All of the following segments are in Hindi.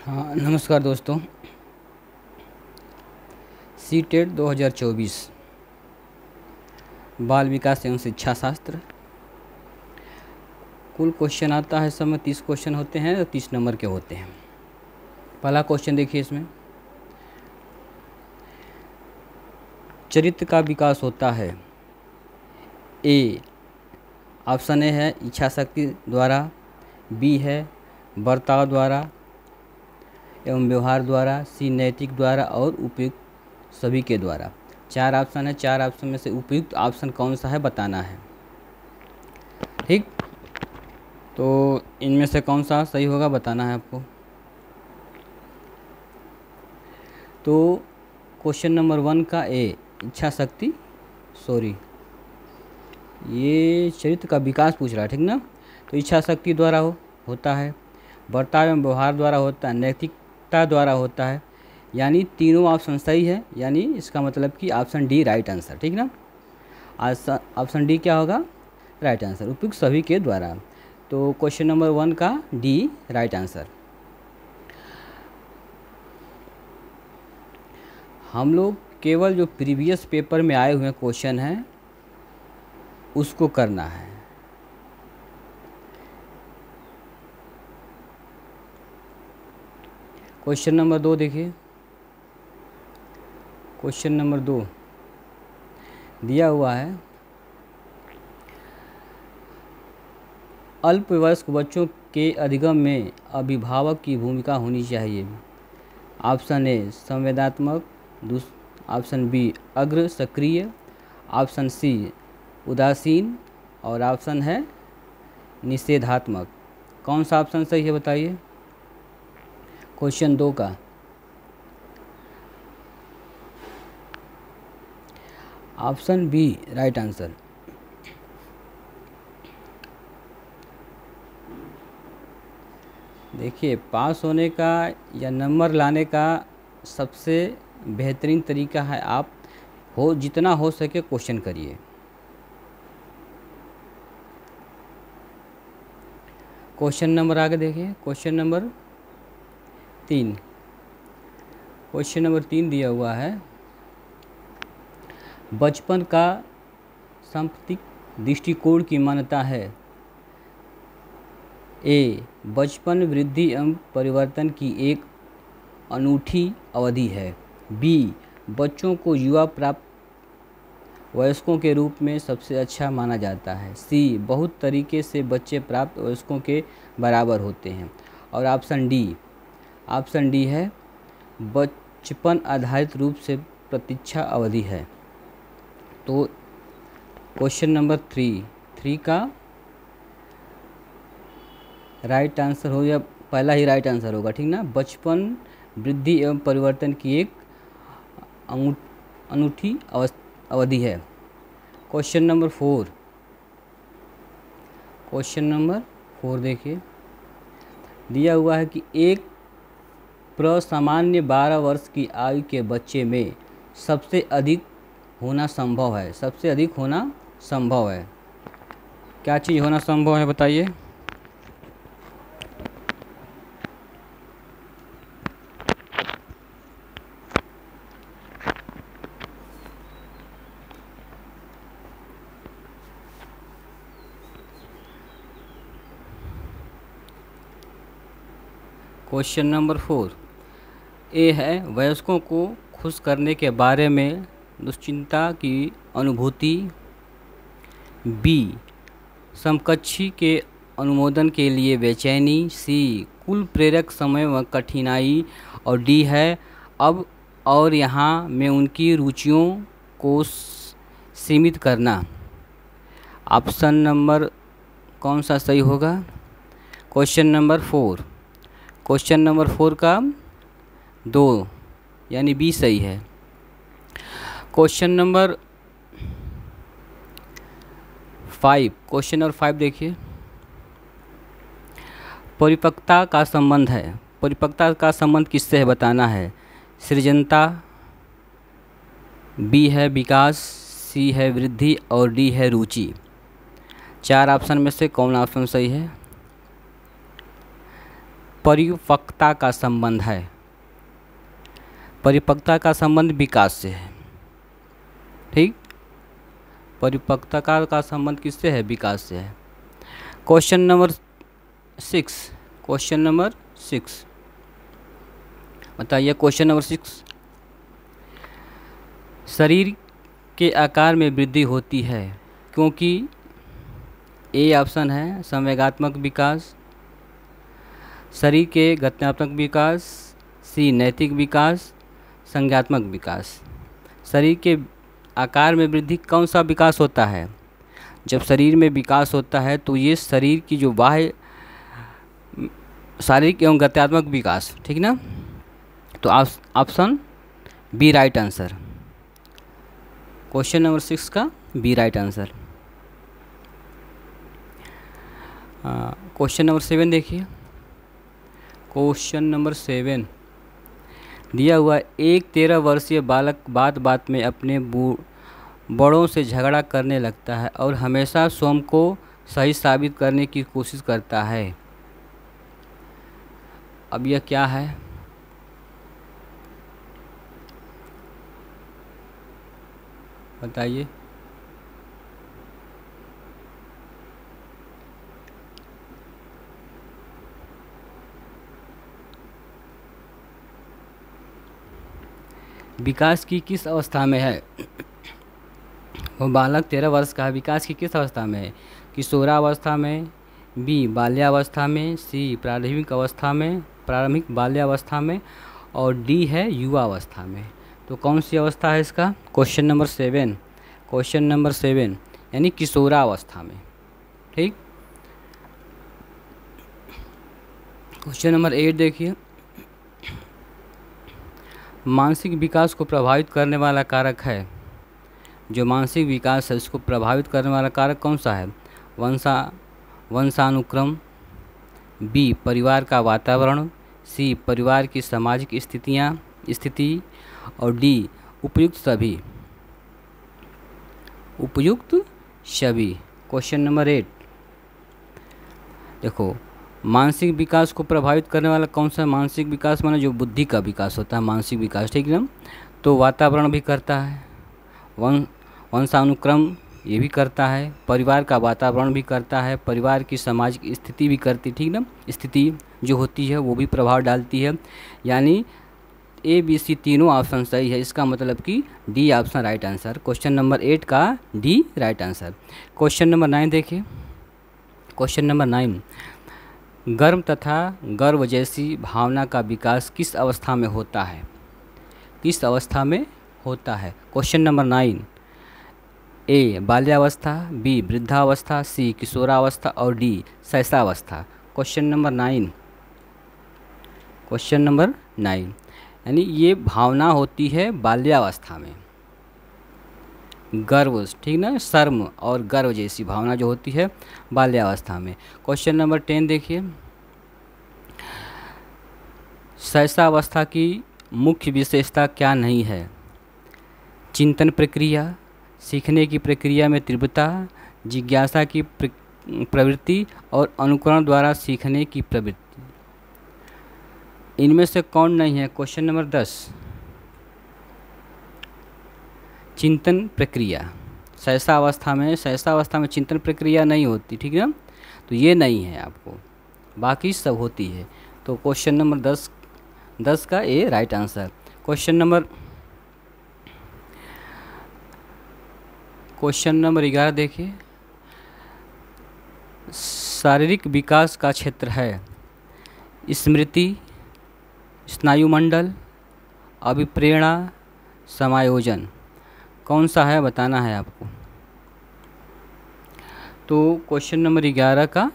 हाँ, नमस्कार दोस्तों। सीटेट 2024 बाल विकास एवं शिक्षा शास्त्र। कुल क्वेश्चन आता है, समय 30 क्वेश्चन होते हैं और 30 नंबर के होते हैं। पहला क्वेश्चन देखिए, इसमें चरित्र का विकास होता है। ए ऑप्शन ए है इच्छा शक्ति द्वारा, बी है बर्ताव द्वारा एवं व्यवहार द्वारा, सी नैतिक द्वारा और उपयुक्त सभी के द्वारा। 4 ऑप्शन है, 4 ऑप्शन में से उपयुक्त ऑप्शन कौन सा है बताना है। ठीक, तो इनमें से कौन सा सही होगा बताना है आपको। तो क्वेश्चन नंबर 1 का ए इच्छा शक्ति, सॉरी ये चरित्र का विकास पूछ रहा है, ठीक ना। तो इच्छा शक्ति द्वारा होता है, बर्ताव एवं व्यवहार द्वारा होता है, नैतिकता द्वारा होता है। यानी तीनों ऑप्शन सही है, यानी इसका मतलब कि ऑप्शन डी राइट आंसर, ठीक ना। ऑप्शन डी क्या होगा, राइट आंसर, उपयुक्त सभी के द्वारा। तो क्वेश्चन नंबर 1 का डी राइट आंसर। हम लोग केवल जो प्रीवियस पेपर में आए हुए क्वेश्चन हैं उसको करना है। क्वेश्चन नंबर 2 देखिए। क्वेश्चन नंबर 2 दिया हुआ है, अल्पवयस्क बच्चों के अधिगम में अभिभावक की भूमिका होनी चाहिए। ऑप्शन ए संवेदनात्मक, ऑप्शन बी अग्र सक्रिय, ऑप्शन सी उदासीन और ऑप्शन है निषेधात्मक। कौन सा ऑप्शन सही है बताइए। क्वेश्चन 2 का ऑप्शन बी राइट आंसर। देखिए, पास होने का या नंबर लाने का सबसे बेहतरीन तरीका है आप जितना हो सके क्वेश्चन करिए। क्वेश्चन नंबर आगे देखिए, क्वेश्चन नंबर 3। क्वेश्चन नंबर 3 दिया हुआ है, बचपन का सांप्रतिक दृष्टिकोण की मान्यता है। ए बचपन वृद्धि एवं परिवर्तन की एक अनूठी अवधि है, बी बच्चों को युवा प्राप्त वयस्कों के रूप में सबसे अच्छा माना जाता है, सी बहुत तरीके से बच्चे प्राप्त वयस्कों के बराबर होते हैं, और ऑप्शन डी है बचपन आधारित रूप से प्रतीक्षा अवधि है। तो क्वेश्चन नंबर 3 का राइट आंसर हो या पहला ही राइट आंसर होगा, ठीक ना। बचपन वृद्धि एवं परिवर्तन की एक अनूठी अवधि है। Question number 4। क्वेश्चन नंबर 4 देखिए, दिया हुआ है कि एक प्रसामान्य 12 वर्ष की आयु के बच्चे में सबसे अधिक होना संभव है। सबसे अधिक होना संभव है, क्या चीज़ होना संभव है बताइए। क्वेश्चन नंबर 4 ए है वयस्कों को खुश करने के बारे में दुश्चिंता की अनुभूति, बी समकक्षी के अनुमोदन के लिए बेचैनी, सी कुल प्रेरक समय व कठिनाई, और डी है अब और यहाँ में उनकी रुचियों को सीमित करना। ऑप्शन नंबर कौन सा सही होगा। क्वेश्चन नंबर 4, क्वेश्चन नंबर 4 का 2 यानी बी सही है। क्वेश्चन नंबर 5, क्वेश्चन नंबर 5 देखिए, परिपक्वता का संबंध है। परिपक्वता का संबंध किससे है बताना है। सृजनता, बी है विकास, सी है वृद्धि और डी है रुचि। 4 ऑप्शन में से कौन ऑप्शन सही है। परिपक्वता का संबंध है? परिपक्वता का संबंध विकास से है। ठीक, परिपक्वता का संबंध किससे है? विकास से है। क्वेश्चन नंबर 6, क्वेश्चन नंबर 6 बताइए। क्वेश्चन नंबर 6, शरीर के आकार में वृद्धि होती है क्योंकि ए ऑप्शन है संवेगात्मक विकास, शरीर के गत्यात्मक विकास, सी नैतिक विकास, संज्ञात्मक विकास। शरीर के आकार में वृद्धि कौन सा विकास होता है? जब शरीर में विकास होता है तो ये शरीर की जो बाह्य शारीरिक एवं गत्यात्मक विकास, ठीक ना। तो option B right answer, question number 6 का B right answer. Question number 7 देखिए। क्वेश्चन नंबर 7 दिया हुआ, एक 13 वर्षीय बालक बात बात में अपने बड़ों से झगड़ा करने लगता है और हमेशा स्वयं को सही साबित करने की कोशिश करता है। अब यह क्या है? बताइए। विकास की किस अवस्था में है? वो बालक 13 वर्ष का विकास की किस अवस्था में है? किशोरावस्था में, बी बाल्यावस्था में, सी प्रारंभिक बाल्यावस्था में और डी है युवावस्था में। तो कौन सी अवस्था है इसका? क्वेश्चन नंबर 7, क्वेश्चन नंबर 7 यानी किशोरावस्था में। ठीक, क्वेश्चन नंबर 8 देखिए। मानसिक विकास को प्रभावित करने वाला कारक है, जो मानसिक विकास है उसको प्रभावित करने वाला कारक कौन सा है? वंशानुक्रम, बी परिवार का वातावरण, सी परिवार की सामाजिक स्थिति और डी उपयुक्त सभी। क्वेश्चन नंबर 8 देखो, मानसिक विकास को प्रभावित करने वाला कौन सा? मानसिक विकास माने जो बुद्धि का विकास होता है, मानसिक विकास, ठीक है ना। तो वातावरण भी करता है, वंशानुक्रम ये भी करता है, परिवार का वातावरण भी करता है, परिवार की सामाजिक स्थिति भी करती, ठीक ना। स्थिति जो होती है वो भी प्रभाव डालती है। यानी ए बी सी तीनों ऑप्शन सही है। इसका मतलब कि D option right answer, question number 8 का D right answer. Question number 9 देखिए। क्वेश्चन नंबर 9, गर्व तथा गर्व जैसी भावना का विकास किस अवस्था में होता है? किस अवस्था में होता है? क्वेश्चन नंबर 9, ए बाल्यावस्था, बी वृद्धावस्था, सी किशोरावस्था और डी शैशवावस्था। क्वेश्चन नंबर 9, क्वेश्चन नंबर 9 यानी ये भावना होती है बाल्यावस्था में, गर्व, ठीक ना, शर्म और गर्व जैसी भावना जो होती है बाल्यावस्था में। क्वेश्चन नंबर 10 देखिए। शैशवावस्था की मुख्य विशेषता क्या नहीं है? चिंतन प्रक्रिया, सीखने की प्रक्रिया में तीव्रता, जिज्ञासा की प्रवृत्ति और अनुकरण द्वारा सीखने की प्रवृत्ति। इनमें से कौन नहीं है? क्वेश्चन नंबर 10, चिंतन प्रक्रिया। शैशवावस्था में चिंतन प्रक्रिया नहीं होती, ठीक है ना। तो ये नहीं है आपको, बाकी सब होती है। तो क्वेश्चन नंबर 10 का ए राइट आंसर। क्वेश्चन नंबर 11 देखिए। शारीरिक विकास का क्षेत्र है स्मृति, स्नायुमंडल, अभिप्रेरणा, समायोजन। कौन सा है बताना है आपको। तो क्वेश्चन नंबर 11 का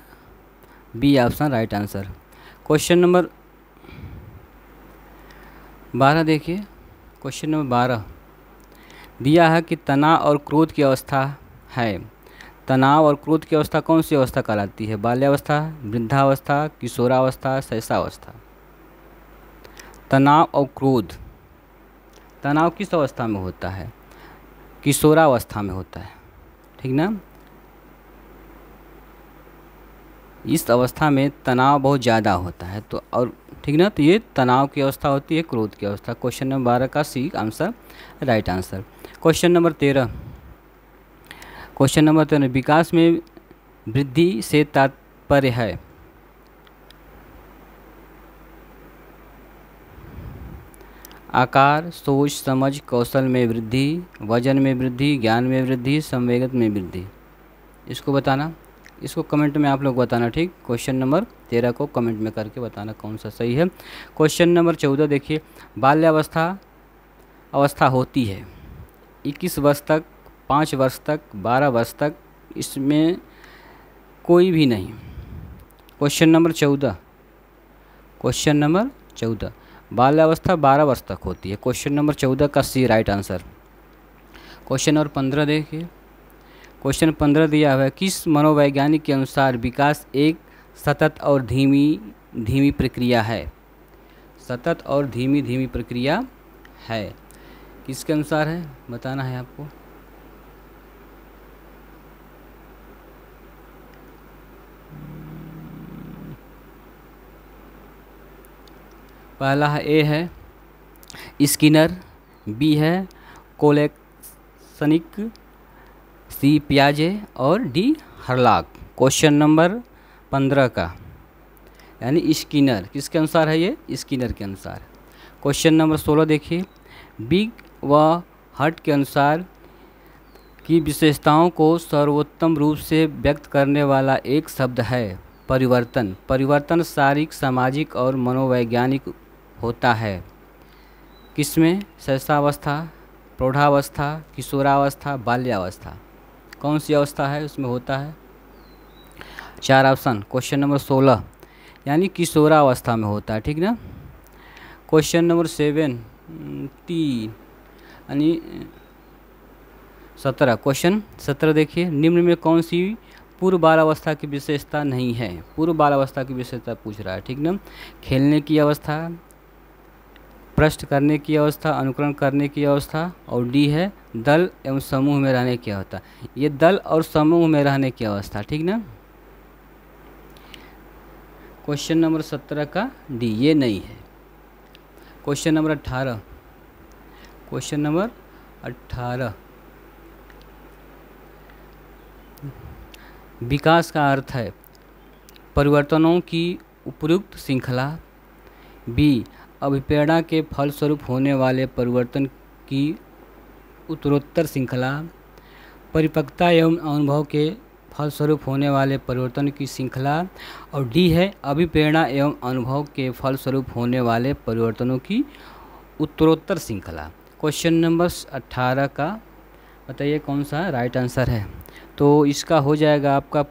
B option right answer. Question number 12 देखिए। क्वेश्चन नंबर 12 दिया है कि तनाव और क्रोध की अवस्था है। तनाव और क्रोध की अवस्था कौन सी अवस्था कहलाती है? बाल्यावस्था, वृद्धावस्था, किशोरावस्था, शैशवावस्था। तनाव और क्रोध, तनाव किस अवस्था में होता है? किशोरावस्था में होता है, ठीक ना। इस अवस्था में तनाव बहुत ज़्यादा होता है। तो और ठीक ना, तो ये तनाव की अवस्था होती है, क्रोध की अवस्था। क्वेश्चन नंबर 12 का C answer right answer. Question number 13, question number 13, विकास में वृद्धि से तात्पर्य है। आकार, सोच, समझ, कौशल में वृद्धि, वजन में वृद्धि, ज्ञान में वृद्धि, संवेगत में वृद्धि। इसको बताना, इसको कमेंट में आप लोग बताना, ठीक। क्वेश्चन नंबर 13 को कमेंट में करके बताना कौन सा सही है। क्वेश्चन नंबर 14 देखिए, बाल्यावस्था अवस्था होती है 21 वर्ष तक, 5 वर्ष तक, 12 वर्ष तक, इसमें कोई भी नहीं। क्वेश्चन नंबर 14, क्वेश्चन नंबर 14, बाल्यावस्था 12 वर्ष तक होती है। क्वेश्चन नंबर 14 का सी राइट आंसर। क्वेश्चन नंबर 15 देखिए, क्वेश्चन 15 दिया हुआ है, किस मनोवैज्ञानिक के अनुसार विकास एक सतत और धीमी प्रक्रिया है। सतत और धीमी प्रक्रिया है, किसके अनुसार है बताना है आपको। पहला है ए है स्किनर, बी है कोलेक्सनिक, सी पियाजे और डी हर्लॉक। क्वेश्चन नंबर 15 का यानी स्किनर, किसके अनुसार है ये, स्किनर के अनुसार। क्वेश्चन नंबर 16 देखिए, बिग व हट के अनुसार की विशेषताओं को सर्वोत्तम रूप से व्यक्त करने वाला एक शब्द है परिवर्तन। परिवर्तन शारीरिक, सामाजिक और मनोवैज्ञानिक होता है। किसमें, शैशवावस्था, प्रौढ़ावस्था, किशोरावस्था, बाल्यावस्था, कौन सी अवस्था है उसमें होता है। 4 ऑप्शन। क्वेश्चन नंबर 16 यानी किशोरावस्था में होता है, ठीक ना। क्वेश्चन नंबर 7 3 यानी 17, क्वेश्चन 17 देखिए, निम्न में कौन सी पूर्व बालावस्था की विशेषता नहीं है। पूर्व बालावस्था की विशेषता पूछ रहा है, ठीक ना। खेलने की अवस्था, प्रश्न करने की अवस्था, अनुकरण करने की अवस्था, और डी है दल एवं समूह में रहने की अवस्था। ये दल और समूह में रहने की अवस्था, ठीक ना। क्वेश्चन नंबर 17 का डी, ये नहीं है। क्वेश्चन नंबर 18, क्वेश्चन नंबर 18, विकास का अर्थ है परिवर्तनों की उपयुक्त श्रृंखला, बी अभिप्रेरणा के फलस्वरूप होने वाले परिवर्तन की उत्तरोत्तर श्रृंखला, परिपक्वता एवं अनुभव के फलस्वरूप होने वाले परिवर्तन की श्रृंखला, और डी है अभिप्रेरणा एवं अनुभव के फलस्वरूप होने वाले परिवर्तनों की उत्तरोत्तर श्रृंखला। क्वेश्चन नंबर 18 का बताइए कौन सा राइट आंसर है। तो इसका हो जाएगा आपका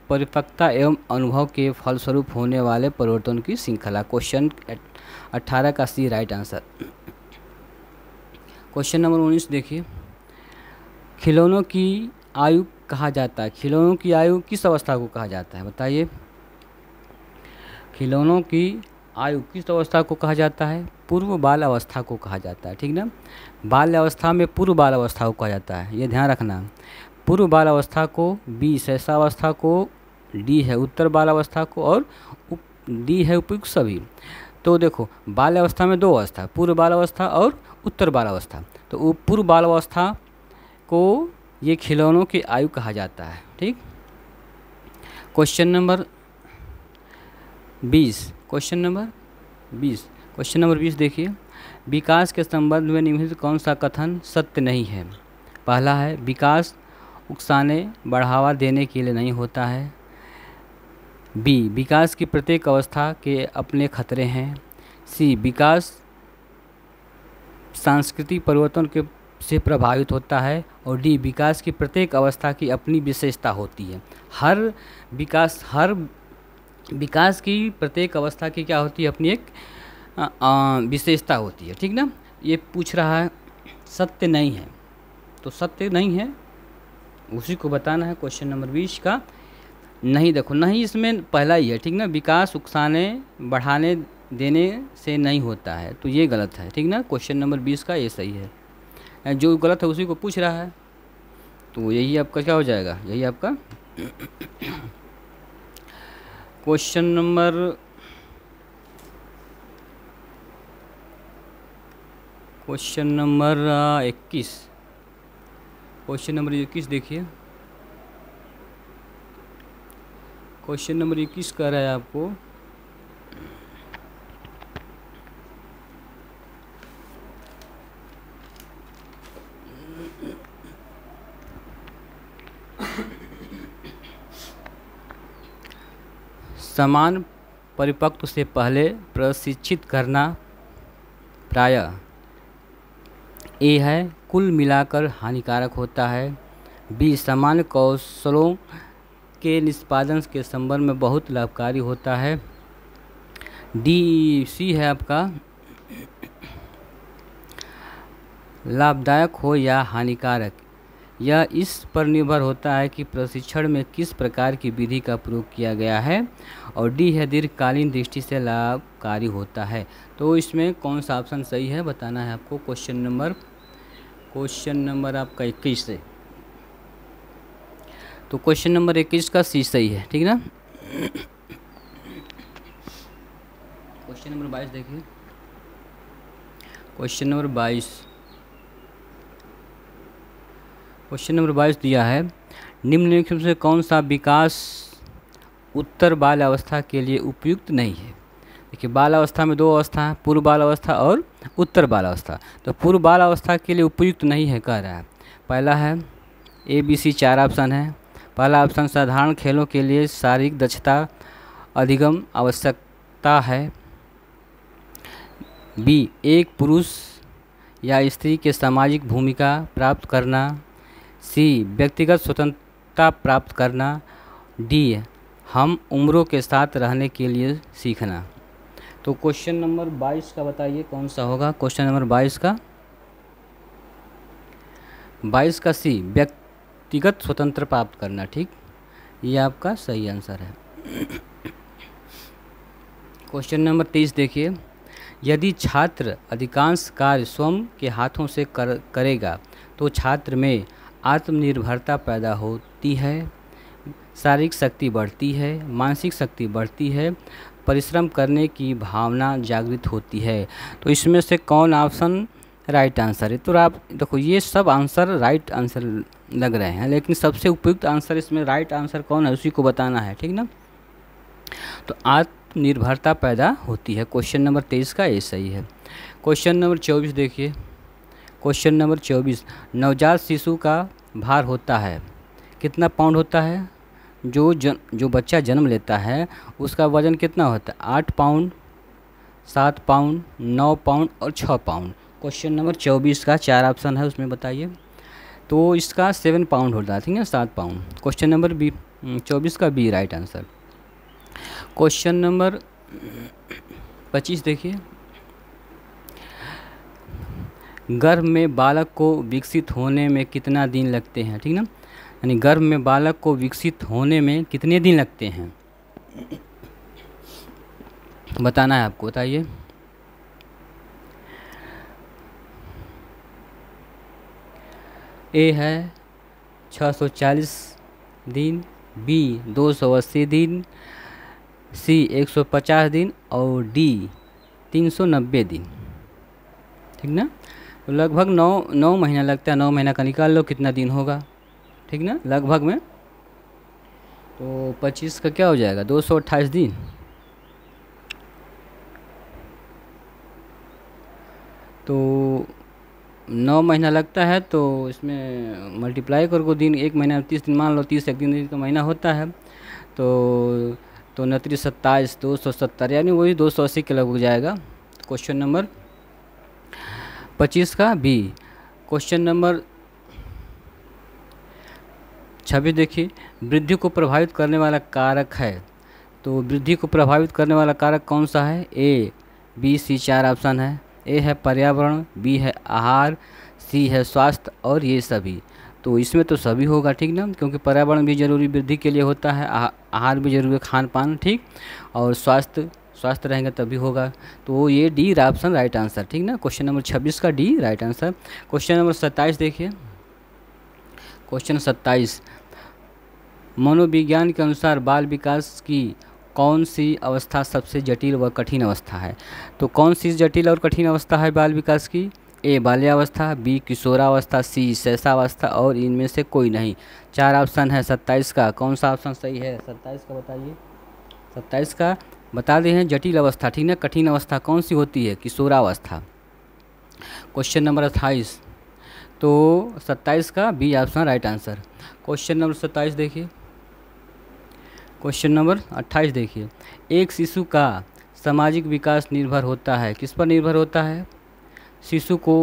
परिपक्वता एवं अनुभव के फलस्वरूप होने वाले परिवर्तन की श्रृंखला। क्वेश्चन 18 का सी राइट आंसर। क्वेश्चन नंबर 19 देखिए, खिलौनों की आयु कहा जाता है। खिलौनों की आयु किस अवस्था को कहा जाता है बताइए। खिलौनों की आयु किस अवस्था को कहा जाता है, पूर्व बाल अवस्था को कहा जाता है, ठीक ना। बाल्य अवस्था में पूर्व बाल अवस्था को कहा जाता है, ये ध्यान रखना। पूर्व बाल अवस्था को बी शैशवावस्था को, डी है उत्तर बाल अवस्था को, और डी है उपयुक्त सभी। तो देखो बाल्य अवस्था में 2 अवस्था, पूर्व बाल अवस्था और उत्तर बाल अवस्था। तो पूर्व बाल अवस्था को ये खिलौनों की आयु कहा जाता है, ठीक। क्वेश्चन नंबर 20, क्वेश्चन नंबर 20 देखिए, विकास के संबंध में निम्नलिखित कौन सा कथन सत्य नहीं है। पहला है विकास उकसाने बढ़ावा देने के लिए नहीं होता है, बी विकास की प्रत्येक अवस्था के अपने खतरे हैं, सी विकास सांस्कृतिक परिवर्तन के से प्रभावित होता है, और डी विकास की प्रत्येक अवस्था की अपनी विशेषता होती है। हर विकास की प्रत्येक अवस्था की क्या होती है, अपनी एक विशेषता होती है, ठीक ना। ये पूछ रहा है सत्य नहीं है, तो सत्य नहीं है उसी को बताना है। क्वेश्चन नंबर 20 का नहीं, देखो नहीं इसमें पहला ही है, ठीक ना। विकास उकसाने बढ़ाने देने से नहीं होता है, तो ये गलत है, ठीक ना। क्वेश्चन नंबर 20 का ये सही है, जो गलत है उसी को पूछ रहा है, तो यही आपका क्या हो जाएगा, यही आपका क्वेश्चन नंबर 21। क्वेश्चन नंबर 21 देखिए। क्वेश्चन नंबर 21 कह रहा है आपको समान परिपक्व से पहले प्रशिक्षित करना प्रायः ए है कुल मिलाकर हानिकारक होता है, बी सामान्य कौशलों के निष्पादन के संबंध में बहुत लाभकारी होता है, डी सी है आपका लाभदायक हो या हानिकारक। यह इस पर निर्भर होता है कि प्रशिक्षण में किस प्रकार की विधि का प्रयोग किया गया है, और डी है दीर्घकालीन दृष्टि से लाभकारी होता है। तो इसमें कौन सा ऑप्शन सही है बताना है आपको। क्वेश्चन नंबर आपका 21 है, तो क्वेश्चन नंबर 21 का सी सही है, ठीक ना। क्वेश्चन नंबर 22 देखिए। क्वेश्चन नंबर 22 दिया है, निम्नलिखित में से कौन सा विकास उत्तर बाल अवस्था के लिए उपयुक्त नहीं है। देखिए बाल अवस्था में दो अवस्था है, पूर्व बाल अवस्था और उत्तर बाल अवस्था। तो पूर्व बाल अवस्था के लिए उपयुक्त नहीं है कह रहा है। पहला है ए बी सी, 4 ऑप्शन है। पहला ऑप्शन साधारण खेलों के लिए शारीरिक दक्षता अधिगम आवश्यकता है, बी एक पुरुष या स्त्री के सामाजिक भूमिका प्राप्त करना, सी व्यक्तिगत स्वतंत्रता प्राप्त करना, डी हम उम्रों के साथ रहने के लिए सीखना। तो क्वेश्चन नंबर 22 का बताइए कौन सा होगा। क्वेश्चन नंबर 22 का सी व्यक्तिगत स्वतंत्र प्राप्त करना, ठीक, ये आपका सही आंसर है। क्वेश्चन नंबर 23 देखिए, यदि छात्र अधिकांश कार्य स्वयं के हाथों से करेगा तो छात्र में आत्मनिर्भरता पैदा होती है, शारीरिक शक्ति बढ़ती है, मानसिक शक्ति बढ़ती है, परिश्रम करने की भावना जागृत होती है। तो इसमें से कौन ऑप्शन राइट आंसर है। तो आप देखो ये सब आंसर राइट आंसर लग रहे हैं, लेकिन सबसे उपयुक्त आंसर इसमें राइट आंसर कौन है उसी को बताना है, ठीक ना। तो आत्मनिर्भरता पैदा होती है, क्वेश्चन नंबर 23 का ये सही है। क्वेश्चन नंबर 24 देखिए। क्वेश्चन नंबर 24, नवजात शिशु का भार होता है, कितना पाउंड होता है। जो बच्चा जन्म लेता है उसका वज़न कितना होता है, 8 पाउंड, 7 पाउंड, 9 पाउंड और 6 पाउंड। क्वेश्चन नंबर 24 का 4 ऑप्शन है उसमें बताइए। तो इसका 7 पाउंड होता है, ठीक है, 7 पाउंड। क्वेश्चन नंबर 24 का B right answer. Question number 25 देखिए, गर्भ में बालक को विकसित होने में कितना दिन लगते हैं, ठीक ना, यानी गर्भ में बालक को विकसित होने में कितने दिन लगते हैं बताना है आपको, बताइए। ए है 640 दिन, बी 280 दिन, सी 150 दिन और डी 390 दिन, ठीक ना। तो लगभग 9 महीना लगता है। 9 महीना का निकाल लो कितना दिन होगा, ठीक ना, लगभग में। तो 25 का क्या हो जाएगा, 228 दिन। तो 9 महीना लगता है तो इसमें मल्टीप्लाई करो दिन, 1 महीना 30 दिन मान लो, 30 एक दिन का महीना होता है। तो 29 27 270 यानी वही 280 के लगभग जाएगा। क्वेश्चन नंबर 25 का बी। क्वेश्चन नंबर 26 देखिए, वृद्धि को प्रभावित करने वाला कारक है। तो वृद्धि को प्रभावित करने वाला कारक कौन सा है, ए बी सी, 4 ऑप्शन है। ए है पर्यावरण, बी है आहार, सी है स्वास्थ्य और ये सभी। तो इसमें तो सभी होगा, ठीक ना, क्योंकि पर्यावरण भी जरूरी वृद्धि के लिए होता है, आहार भी जरूरी है, खान पान, ठीक, और स्वास्थ्य रहेंगे तभी होगा। तो ये डी ऑप्शन राइट आंसर, ठीक ना। क्वेश्चन नंबर 26 का D right answer. Question number 27 देखिए। क्वेश्चन 27, मनोविज्ञान के अनुसार बाल विकास की कौन सी अवस्था सबसे जटिल व कठिन अवस्था है? तो कौन सी जटिल और कठिन अवस्था है बाल विकास की? ए बाल्यावस्था, बी किशोरावस्था, सी शैशवावस्था और इनमें से कोई नहीं। 4 ऑप्शन है 27 का। कौन सा ऑप्शन सही है 27 का बताइए। 27 का बता दे हैं जटिल अवस्था, ठीक ना। कठिन अवस्था कौन सी होती है? किशोरावस्था। क्वेश्चन नंबर 28, तो 27 का B option right answer. Question number 27 देखिए। क्वेश्चन नंबर 28 देखिए। एक शिशु का सामाजिक विकास निर्भर होता है, किस पर निर्भर होता है? शिशु को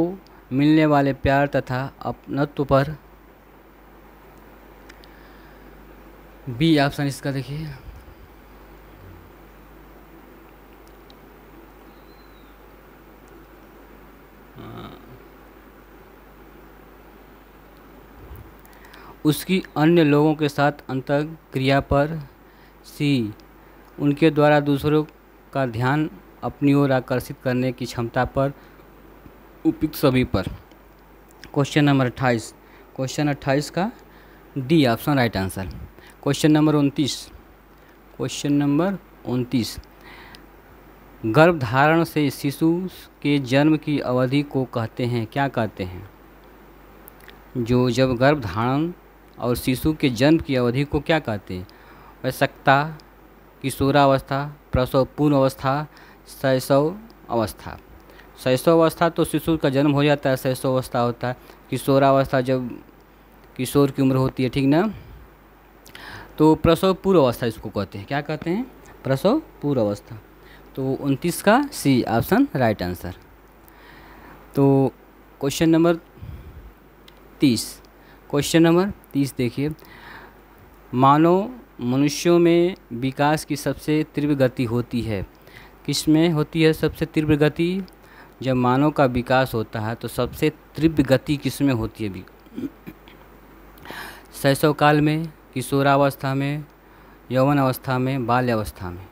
मिलने वाले प्यार तथा अपनत्व पर। बी ऑप्शन इसका देखिए। उसकी अन्य लोगों के साथ अंतःक्रिया पर। सी उनके द्वारा दूसरों का ध्यान अपनी ओर आकर्षित करने की क्षमता पर। उपयुक्त सभी पर। क्वेश्चन नंबर 28, क्वेश्चन 28 का D option right answer. Question number 29, question number 29, गर्भधारण से शिशु के जन्म की अवधि को कहते हैं, क्या कहते हैं? जो जब गर्भधारण और शिशु के जन्म की अवधि को क्या कहते हैं? वयस्कता, किशोरावस्था, प्रसव पूर्व अवस्था, शैशव अवस्था। शैशव अवस्था तो शिशु का जन्म हो जाता है, शैशव अवस्था होता है। किशोरावस्था जब किशोर की उम्र होती है, ठीक ना। तो प्रसव पूर्व अवस्था इसको कहते हैं, क्या कहते हैं? प्रसव पूर्व अवस्था। तो 29 का सी ऑप्शन राइट आंसर। तो क्वेश्चन नंबर 30, क्वेश्चन नंबर 30 देखिए। मानव मनुष्यों में विकास की सबसे तीव्र गति होती है, किस में होती है सबसे तीव्र गति? जब मानव का विकास होता है तो सबसे तीव्र गति किस में होती है? शैशव काल में, किशोरावस्था में, यौवन अवस्था में, बाल्यावस्था में।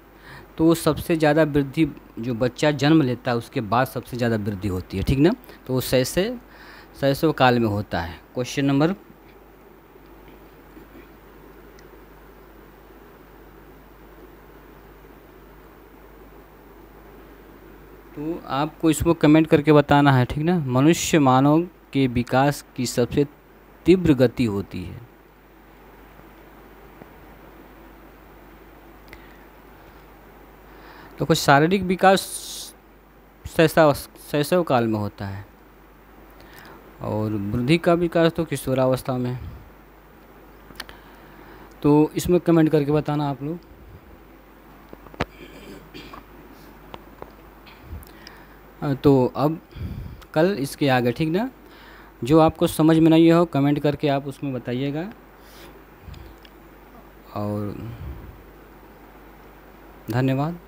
तो सबसे ज़्यादा वृद्धि जो बच्चा जन्म लेता है उसके बाद सबसे ज़्यादा वृद्धि होती है, ठीक ना। तो वो शैशव काल में होता है। क्वेश्चन नंबर तो आपको इसको कमेंट करके बताना है, ठीक ना। मनुष्य मानव के विकास की सबसे तीव्र गति होती है। तो कुछ शारीरिक विकास शैशव काल में होता है और वृद्धि का विकास तो किशोरावस्था में। तो इसमें कमेंट करके बताना आप लोग। तो अब कल इसके आगे, ठीक ना। जो आपको समझ में नहीं हो कमेंट करके आप उसमें बताइएगा। और धन्यवाद।